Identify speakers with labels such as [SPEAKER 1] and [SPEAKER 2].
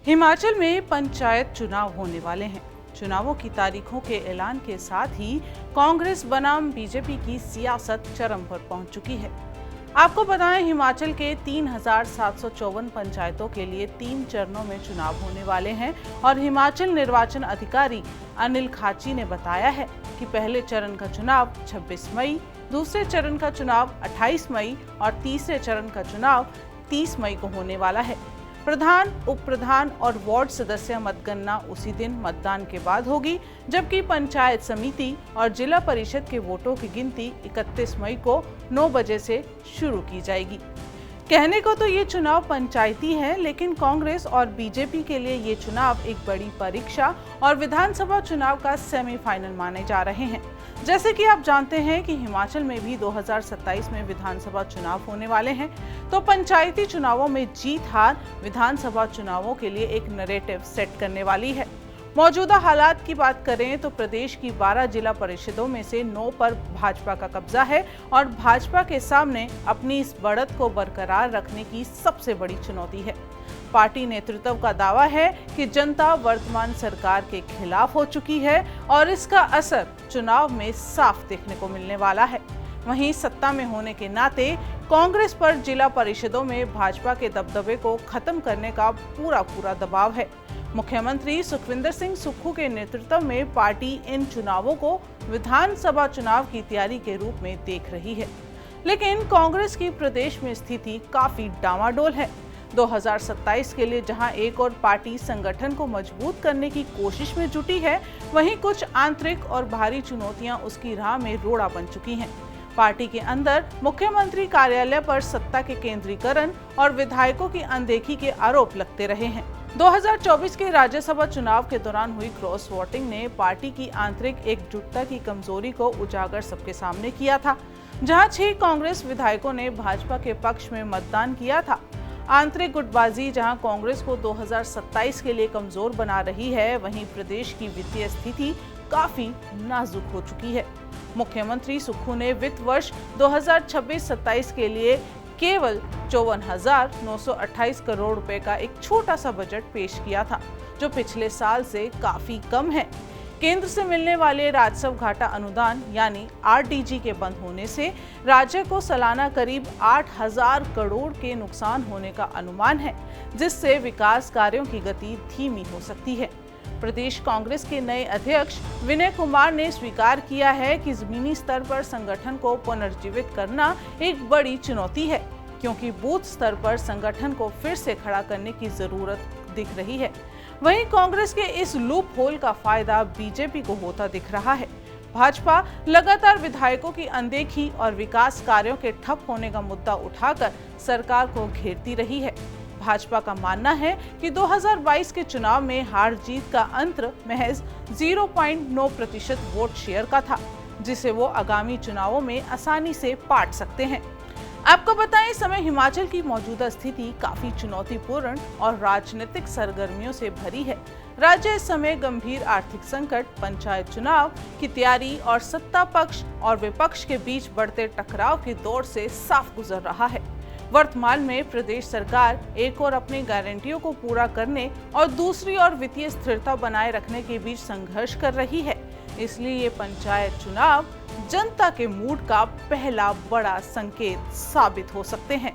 [SPEAKER 1] हिमाचल में पंचायत चुनाव होने वाले हैं। चुनावों की तारीखों के ऐलान के साथ ही कांग्रेस बनाम बीजेपी की सियासत चरम पर पहुंच चुकी है। आपको बताएं, हिमाचल के 3,754 पंचायतों के लिए 3 चरणों में चुनाव होने वाले हैं और हिमाचल निर्वाचन अधिकारी अनिल खाची ने बताया है कि पहले चरण का चुनाव 26 मई, दूसरे चरण का चुनाव 28 मई और तीसरे चरण का चुनाव 30 मई को होने वाला है। प्रधान, उप प्रधान और वार्ड सदस्य मतगणना उसी दिन मतदान के बाद होगी, जबकि पंचायत समिति और जिला परिषद के वोटों की गिनती 31 मई को 9 बजे से शुरू की जाएगी। कहने को तो ये चुनाव पंचायती है, लेकिन कांग्रेस और बीजेपी के लिए ये चुनाव एक बड़ी परीक्षा और विधानसभा चुनाव का सेमीफाइनल माने जा रहे हैं। जैसे कि आप जानते हैं कि हिमाचल में भी 2027 में विधानसभा चुनाव होने वाले हैं, तो पंचायती चुनावों में जीत हार विधानसभा चुनावों के लिए एक नैरेटिव सेट करने वाली है। मौजूदा हालात की बात करें तो प्रदेश की 12 जिला परिषदों में से 9 पर भाजपा का कब्जा है और भाजपा के सामने अपनी इस बढ़त को बरकरार रखने की सबसे बड़ी चुनौती है। पार्टी नेतृत्व का दावा है कि जनता वर्तमान सरकार के खिलाफ हो चुकी है और इसका असर चुनाव में साफ देखने को मिलने वाला है। वहीं सत्ता में होने के नाते कांग्रेस पर जिला परिषदों में भाजपा के दबदबे को खत्म करने का पूरा दबाव है। मुख्यमंत्री सुखविंदर सिंह सुक्खू के नेतृत्व में पार्टी इन चुनावों को विधानसभा चुनाव की तैयारी के रूप में देख रही है, लेकिन कांग्रेस की प्रदेश में स्थिति काफी डामाडोल है। 2027 के लिए जहां एक और पार्टी संगठन को मजबूत करने की कोशिश में जुटी है, वहीं कुछ आंतरिक और बाहरी चुनौतियां उसकी राह में रोड़ा बन चुकी हैं। पार्टी के अंदर मुख्यमंत्री कार्यालय पर सत्ता के केंद्रीकरण और विधायकों की अनदेखी के आरोप लगते रहे हैं। 2024 के राज्यसभा चुनाव के दौरान हुई क्रॉस वोटिंग ने पार्टी की आंतरिक एकजुटता की कमजोरी को उजागर सबके सामने किया था, जहां 6 कांग्रेस विधायकों ने भाजपा के पक्ष में मतदान किया था। आंतरिक गुटबाजी जहां कांग्रेस को 2027 के लिए कमजोर बना रही है, वहीं प्रदेश की वित्तीय स्थिति काफी नाजुक हो चुकी है। मुख्यमंत्री सुक्खू ने वित्त वर्ष 2026-27 के लिए केवल 54,928 करोड़ रुपए का एक छोटा सा बजट पेश किया था, जो पिछले साल से काफी कम है। केंद्र से मिलने वाले राजस्व घाटा अनुदान यानी आरडीजी के बंद होने से राज्य को सालाना करीब 8,000 करोड़ के नुकसान होने का अनुमान है, जिससे विकास कार्यों की गति धीमी हो सकती है। प्रदेश कांग्रेस के नए अध्यक्ष विनय कुमार ने स्वीकार किया है कि जमीनी स्तर पर संगठन को पुनर्जीवित करना एक बड़ी चुनौती है, क्योंकि बूथ स्तर पर संगठन को फिर से खड़ा करने की जरूरत दिख रही है। वहीं कांग्रेस के इस लूप होल का फायदा बीजेपी को होता दिख रहा है। भाजपा लगातार विधायकों की अनदेखी और विकास कार्यों के ठप होने का मुद्दा उठाकर सरकार को घेरती रही है। भाजपा का मानना है कि 2022 के चुनाव में हार जीत का अंतर महज 0.9% वोट शेयर का था, जिसे वो आगामी चुनावों में आसानी से पाट सकते हैं। आपको बताएं, इस समय हिमाचल की मौजूदा स्थिति काफी चुनौतीपूर्ण और राजनीतिक सरगर्मियों से भरी है। राज्य इस समय गंभीर आर्थिक संकट, पंचायत चुनाव की तैयारी और सत्ता पक्ष और विपक्ष के बीच बढ़ते टकराव के दौर से साफ गुजर रहा है। वर्तमान में प्रदेश सरकार एक और अपनी गारंटियों को पूरा करने और दूसरी ओर वित्तीय स्थिरता बनाए रखने के बीच संघर्ष कर रही है। इसलिए ये पंचायत चुनाव जनता के मूड का पहला बड़ा संकेत साबित हो सकते हैं।